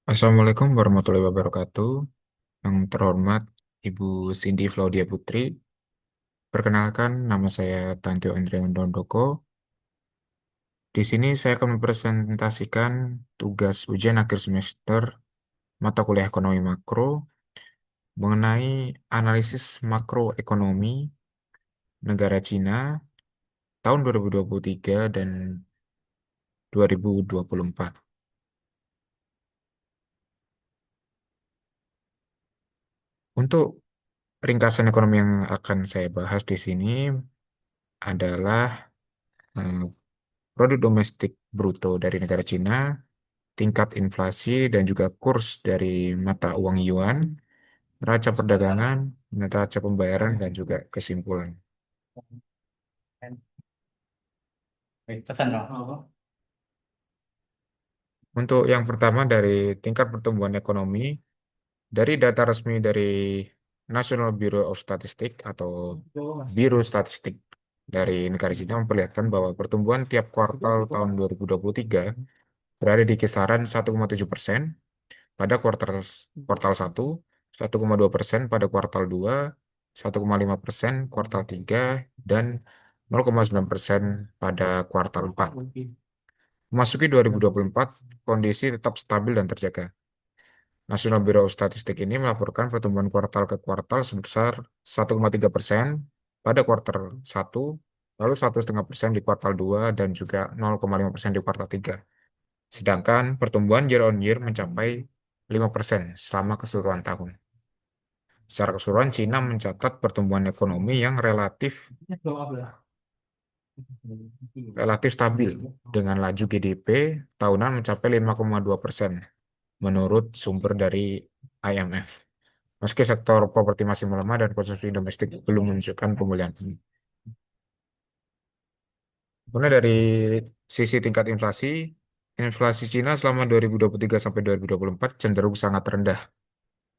Assalamualaikum warahmatullahi wabarakatuh. Yang terhormat Ibu Cindy Claudia Putri. Perkenalkan, nama saya Tantio Andrian Dondoko. Di sini saya akan mempresentasikan tugas ujian akhir semester mata kuliah ekonomi makro mengenai analisis makroekonomi negara Cina tahun 2023 dan 2024. Untuk ringkasan ekonomi yang akan saya bahas di sini adalah eh, produk domestik bruto dari negara Cina, tingkat inflasi, dan juga kurs dari mata uang yuan, neraca perdagangan, neraca pembayaran, dan juga kesimpulan. Pesan dong. Untuk yang pertama dari tingkat pertumbuhan ekonomi, dari data resmi dari National Bureau of Statistics atau Biro Statistik dari negara Cina memperlihatkan bahwa pertumbuhan tiap kuartal tahun 2023 berada di kisaran 1,7% pada kuartal kuartal 1, 1,2% pada kuartal 2, 1,5% kuartal 3, dan 0,9% pada kuartal 4. Memasuki 2024, kondisi tetap stabil dan terjaga. National Bureau of Statistik ini melaporkan pertumbuhan kuartal ke kuartal sebesar 1,3% pada kuartal 1, lalu 1,5% di kuartal 2, dan juga 0,5% di kuartal 3. Sedangkan pertumbuhan year on year mencapai 5% selama keseluruhan tahun. Secara keseluruhan, Cina mencatat pertumbuhan ekonomi yang relatif stabil dengan laju GDP tahunan mencapai 5,2% menurut sumber dari IMF. Meski sektor properti masih melemah dan konsumsi domestik belum menunjukkan pemulihan. Kemudian dari sisi tingkat inflasi, inflasi Cina selama 2023 sampai 2024 cenderung sangat rendah,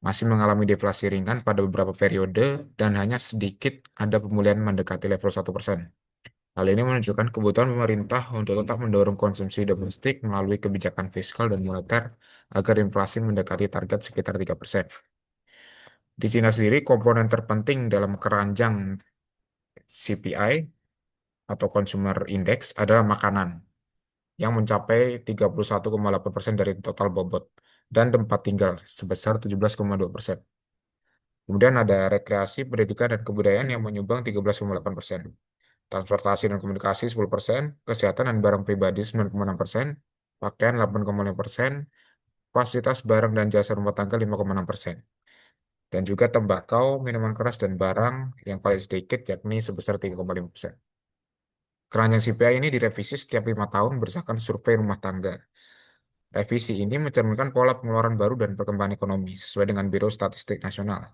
masih mengalami deflasi ringan pada beberapa periode dan hanya sedikit ada pemulihan mendekati level 1%. Hal ini menunjukkan kebutuhan pemerintah untuk tetap mendorong konsumsi domestik melalui kebijakan fiskal dan moneter agar inflasi mendekati target sekitar 3%. Di Cina sendiri, komponen terpenting dalam keranjang CPI atau Consumer Index adalah makanan yang mencapai 31,8% dari total bobot dan tempat tinggal sebesar 17,2%. Kemudian ada rekreasi, pendidikan, dan kebudayaan yang menyumbang 13,8%. Transportasi dan komunikasi 10%, kesehatan dan barang pribadi 9,6%, pakaian 8,5%, fasilitas barang dan jasa rumah tangga 5,6%, dan juga tembakau, minuman keras, dan barang yang paling sedikit yakni sebesar 3,5%. Keranjang CPI ini direvisi setiap 5 tahun berdasarkan survei rumah tangga. Revisi ini mencerminkan pola pengeluaran baru dan perkembangan ekonomi sesuai dengan Biro Statistik Nasional.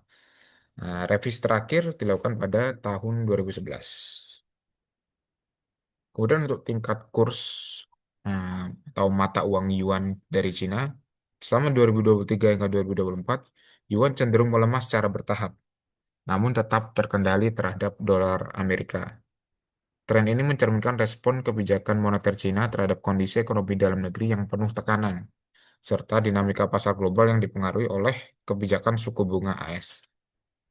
Nah, revisi terakhir dilakukan pada tahun 2011. Kemudian untuk tingkat kurs eh, atau mata uang yuan dari Cina, selama 2023 hingga 2024, yuan cenderung melemah secara bertahap, namun tetap terkendali terhadap dolar Amerika. Tren ini mencerminkan respon kebijakan moneter Cina terhadap kondisi ekonomi dalam negeri yang penuh tekanan, serta dinamika pasar global yang dipengaruhi oleh kebijakan suku bunga AS.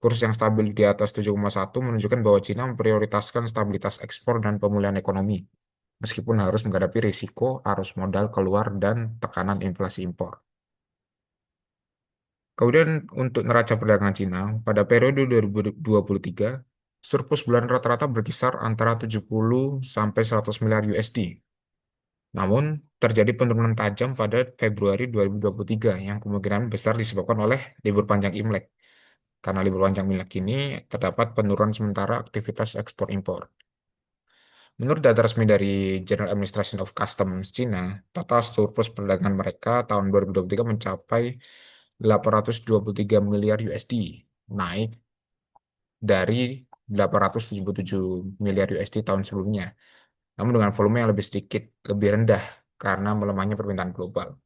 Kurs yang stabil di atas 7,1 menunjukkan bahwa Cina memprioritaskan stabilitas ekspor dan pemulihan ekonomi, meskipun harus menghadapi risiko arus modal keluar dan tekanan inflasi impor. Kemudian untuk neraca perdagangan Cina, pada periode 2023, surplus bulan rata-rata berkisar antara 70 sampai 100 miliar USD. Namun, terjadi penurunan tajam pada Februari 2023 yang kemungkinan besar disebabkan oleh libur panjang Imlek. Karena libur panjang Imlek ini terdapat penurunan sementara aktivitas ekspor impor. Menurut data resmi dari General Administration of Customs Cina, total surplus perdagangan mereka tahun 2023 mencapai 823 miliar USD, naik dari 877 miliar USD tahun sebelumnya, namun dengan volume yang lebih sedikit, lebih rendah karena melemahnya permintaan global.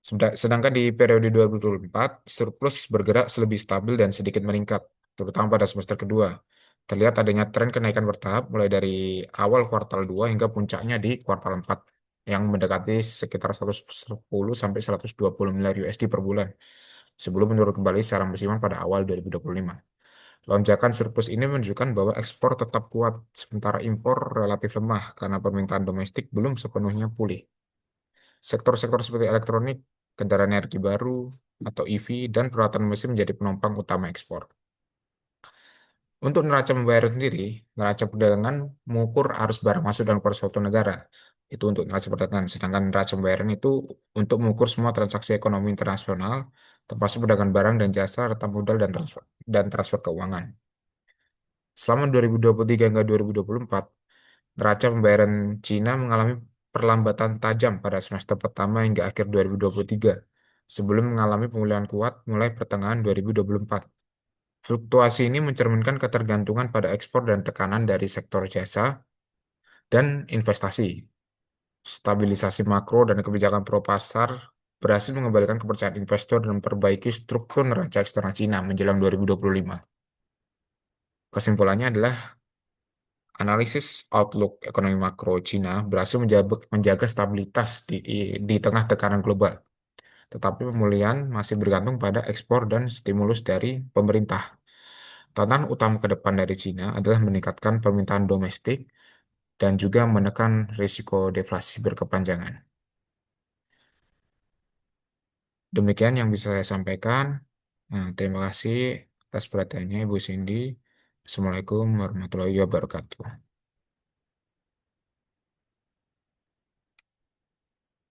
Sedangkan di periode 2024, surplus bergerak lebih stabil dan sedikit meningkat, terutama pada semester kedua. Terlihat adanya tren kenaikan bertahap mulai dari awal kuartal 2 hingga puncaknya di kuartal 4. yang mendekati sekitar 110 sampai 120 miliar USD per bulan sebelum menurun kembali secara musiman pada awal 2025. Lonjakan surplus ini menunjukkan bahwa ekspor tetap kuat, sementara impor relatif lemah karena permintaan domestik belum sepenuhnya pulih. Sektor-sektor seperti elektronik, kendaraan energi baru, atau EV, dan peralatan mesin menjadi penopang utama ekspor. Untuk neraca pembayaran sendiri, neraca perdagangan mengukur arus barang masuk dan keluar suatu negara. Itu untuk neraca perdagangan. Sedangkan neraca pembayaran itu untuk mengukur semua transaksi ekonomi internasional, termasuk perdagangan barang dan jasa, serta modal dan transfer keuangan. Selama 2023 hingga 2024, neraca pembayaran Cina mengalami perlambatan tajam pada semester pertama hingga akhir 2023, sebelum mengalami pemulihan kuat mulai pertengahan 2024. Fluktuasi ini mencerminkan ketergantungan pada ekspor dan tekanan dari sektor jasa dan investasi. Stabilisasi makro dan kebijakan pro pasar berhasil mengembalikan kepercayaan investor dan memperbaiki struktur neraca eksternal Cina menjelang 2025. Kesimpulannya adalah analisis outlook ekonomi makro Cina berhasil menjaga stabilitas di tengah tekanan global. Tetapi pemulihan masih bergantung pada ekspor dan stimulus dari pemerintah. Tantangan utama ke depan dari Cina adalah meningkatkan permintaan domestik dan juga menekan risiko deflasi berkepanjangan. Demikian yang bisa saya sampaikan. Nah, terima kasih atas perhatiannya, Ibu Cindy. Assalamualaikum warahmatullahi wabarakatuh.